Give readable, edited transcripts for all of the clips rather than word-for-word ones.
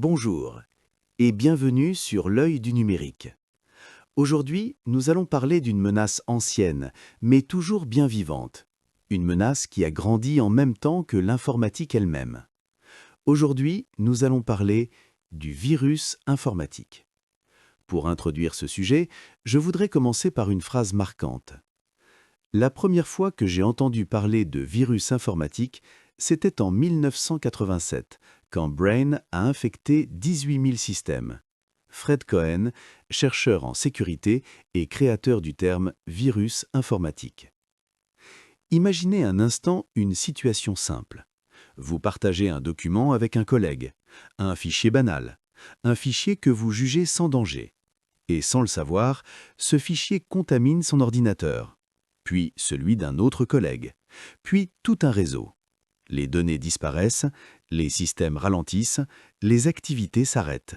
Bonjour et bienvenue sur l'œil du numérique. Aujourd'hui, nous allons parler d'une menace ancienne, mais toujours bien vivante. Une menace qui a grandi en même temps que l'informatique elle-même. Aujourd'hui, nous allons parler du virus informatique. Pour introduire ce sujet, je voudrais commencer par une phrase marquante. La première fois que j'ai entendu parler de virus informatique, c'était en 1987, quand Brain a infecté 18 000 systèmes. Fred Cohen, chercheur en sécurité et créateur du terme virus informatique. Imaginez un instant une situation simple. Vous partagez un document avec un collègue, un fichier banal, un fichier que vous jugez sans danger. Et sans le savoir, ce fichier contamine son ordinateur, puis celui d'un autre collègue, puis tout un réseau. Les données disparaissent, les systèmes ralentissent, les activités s'arrêtent.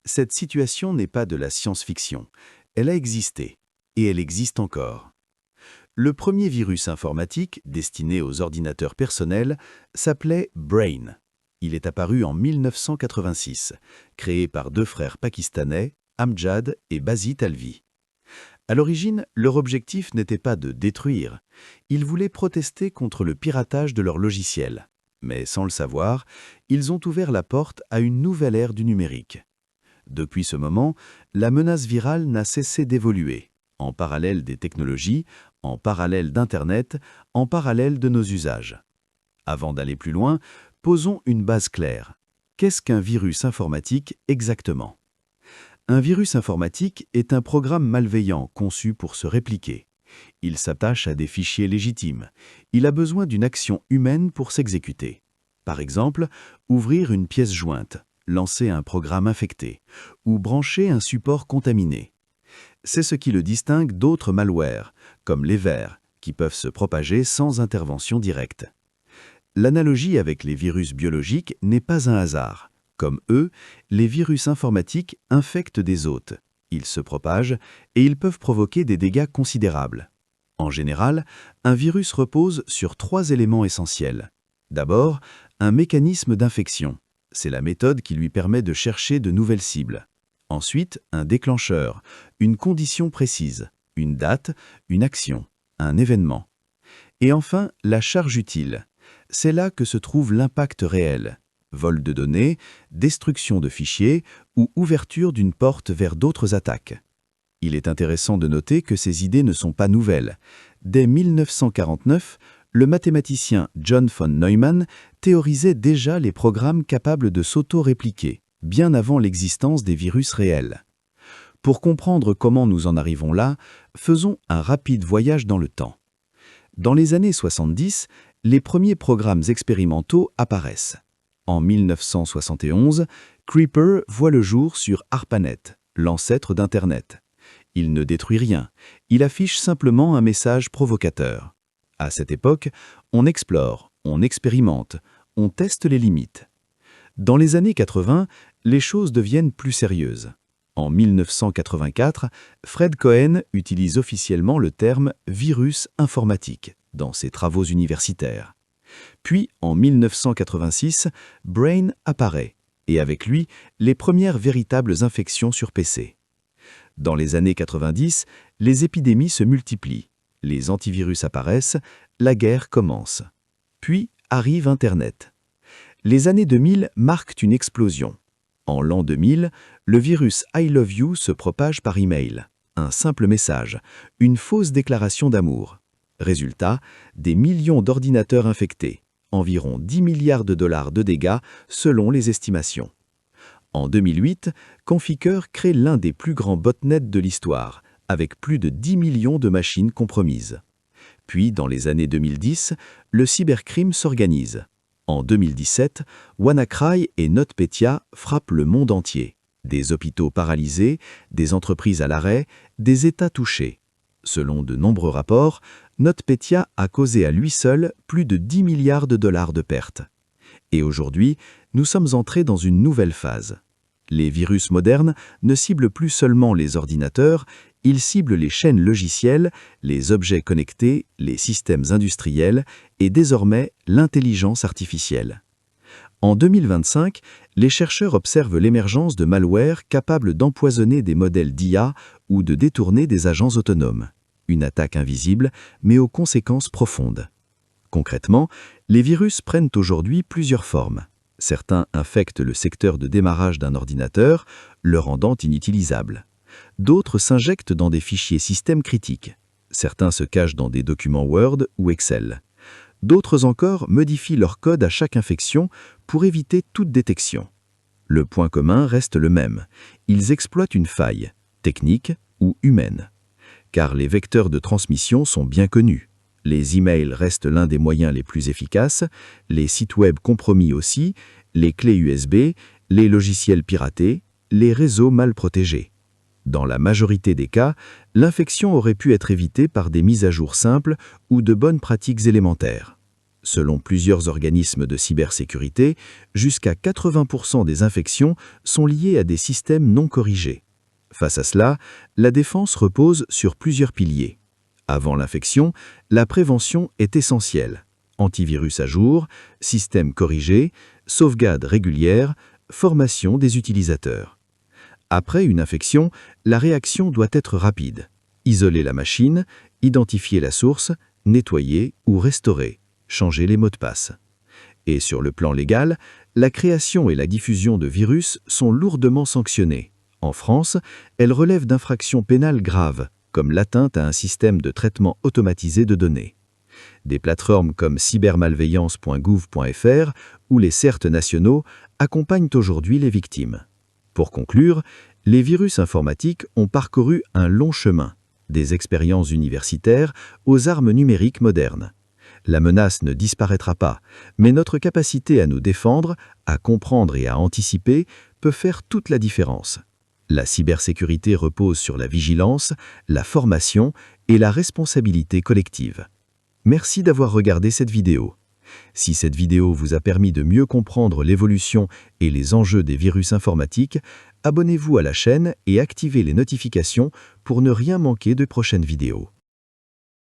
Cette situation n'est pas de la science-fiction. Elle a existé, et elle existe encore. Le premier virus informatique, destiné aux ordinateurs personnels, s'appelait Brain. Il est apparu en 1986, créé par deux frères pakistanais, Amjad et Basit Alvi. À l'origine, leur objectif n'était pas de détruire. Ils voulaient protester contre le piratage de leurs logiciels. Mais sans le savoir, ils ont ouvert la porte à une nouvelle ère du numérique. Depuis ce moment, la menace virale n'a cessé d'évoluer, en parallèle des technologies, en parallèle d'Internet, en parallèle de nos usages. Avant d'aller plus loin, posons une base claire. Qu'est-ce qu'un virus informatique exactement ? Un virus informatique est un programme malveillant conçu pour se répliquer. Il s'attache à des fichiers légitimes. Il a besoin d'une action humaine pour s'exécuter. Par exemple, ouvrir une pièce jointe, lancer un programme infecté ou brancher un support contaminé. C'est ce qui le distingue d'autres malwares, comme les vers, qui peuvent se propager sans intervention directe. L'analogie avec les virus biologiques n'est pas un hasard. Comme eux, les virus informatiques infectent des hôtes. Ils se propagent et ils peuvent provoquer des dégâts considérables. En général, un virus repose sur trois éléments essentiels. D'abord, un mécanisme d'infection. C'est la méthode qui lui permet de chercher de nouvelles cibles. Ensuite, un déclencheur, une condition précise, une date, une action, un événement. Et enfin, la charge utile. C'est là que se trouve l'impact réel. Vol de données, destruction de fichiers ou ouverture d'une porte vers d'autres attaques. Il est intéressant de noter que ces idées ne sont pas nouvelles. Dès 1949, le mathématicien John von Neumann théorisait déjà les programmes capables de s'auto-répliquer, bien avant l'existence des virus réels. Pour comprendre comment nous en arrivons là, faisons un rapide voyage dans le temps. Dans les années 70, les premiers programmes expérimentaux apparaissent. En 1971, Creeper voit le jour sur ARPANET, l'ancêtre d'Internet. Il ne détruit rien, il affiche simplement un message provocateur. À cette époque, on explore, on expérimente, on teste les limites. Dans les années 80, les choses deviennent plus sérieuses. En 1984, Fred Cohen utilise officiellement le terme « virus informatique » dans ses travaux universitaires. Puis, en 1986, Brain apparaît, et avec lui, les premières véritables infections sur PC. Dans les années 90, les épidémies se multiplient, les antivirus apparaissent, la guerre commence. Puis arrive Internet. Les années 2000 marquent une explosion. En l'an 2000, le virus I love you se propage par email, un simple message, une fausse déclaration d'amour. Résultat, des millions d'ordinateurs infectés, environ 10 milliards de dollars de dégâts selon les estimations. En 2008, Conficker crée l'un des plus grands botnets de l'histoire, avec plus de 10 millions de machines compromises. Puis, dans les années 2010, le cybercrime s'organise. En 2017, WannaCry et NotPetya frappent le monde entier. Des hôpitaux paralysés, des entreprises à l'arrêt, des États touchés. Selon de nombreux rapports, NotPetya a causé à lui seul plus de 10 milliards de dollars de pertes. Et aujourd'hui, nous sommes entrés dans une nouvelle phase. Les virus modernes ne ciblent plus seulement les ordinateurs, ils ciblent les chaînes logicielles, les objets connectés, les systèmes industriels et désormais l'intelligence artificielle. En 2025, Les chercheurs observent l'émergence de malwares capables d'empoisonner des modèles d'IA ou de détourner des agents autonomes. Une attaque invisible, mais aux conséquences profondes. Concrètement, les virus prennent aujourd'hui plusieurs formes. Certains infectent le secteur de démarrage d'un ordinateur, le rendant inutilisable. D'autres s'injectent dans des fichiers système critiques. Certains se cachent dans des documents Word ou Excel. D'autres encore modifient leur code à chaque infection pour éviter toute détection. Le point commun reste le même. Ils exploitent une faille, technique ou humaine. Car les vecteurs de transmission sont bien connus. Les emails restent l'un des moyens les plus efficaces, les sites web compromis aussi, les clés USB, les logiciels piratés, les réseaux mal protégés. Dans la majorité des cas, l'infection aurait pu être évitée par des mises à jour simples ou de bonnes pratiques élémentaires. Selon plusieurs organismes de cybersécurité, jusqu'à 80% des infections sont liées à des systèmes non corrigés. Face à cela, la défense repose sur plusieurs piliers. Avant l'infection, la prévention est essentielle. Antivirus à jour, système corrigé, sauvegarde régulière, formation des utilisateurs. Après une infection, la réaction doit être rapide. Isoler la machine, identifier la source, nettoyer ou restaurer, changer les mots de passe. Et sur le plan légal, la création et la diffusion de virus sont lourdement sanctionnées. En France, elles relèvent d'infractions pénales graves, comme l'atteinte à un système de traitement automatisé de données. Des plateformes comme cybermalveillance.gouv.fr ou les CERT nationaux accompagnent aujourd'hui les victimes. Pour conclure, les virus informatiques ont parcouru un long chemin, des expériences universitaires aux armes numériques modernes. La menace ne disparaîtra pas, mais notre capacité à nous défendre, à comprendre et à anticiper peut faire toute la différence. La cybersécurité repose sur la vigilance, la formation et la responsabilité collective. Merci d'avoir regardé cette vidéo. Si cette vidéo vous a permis de mieux comprendre l'évolution et les enjeux des virus informatiques, abonnez-vous à la chaîne et activez les notifications pour ne rien manquer de prochaines vidéos.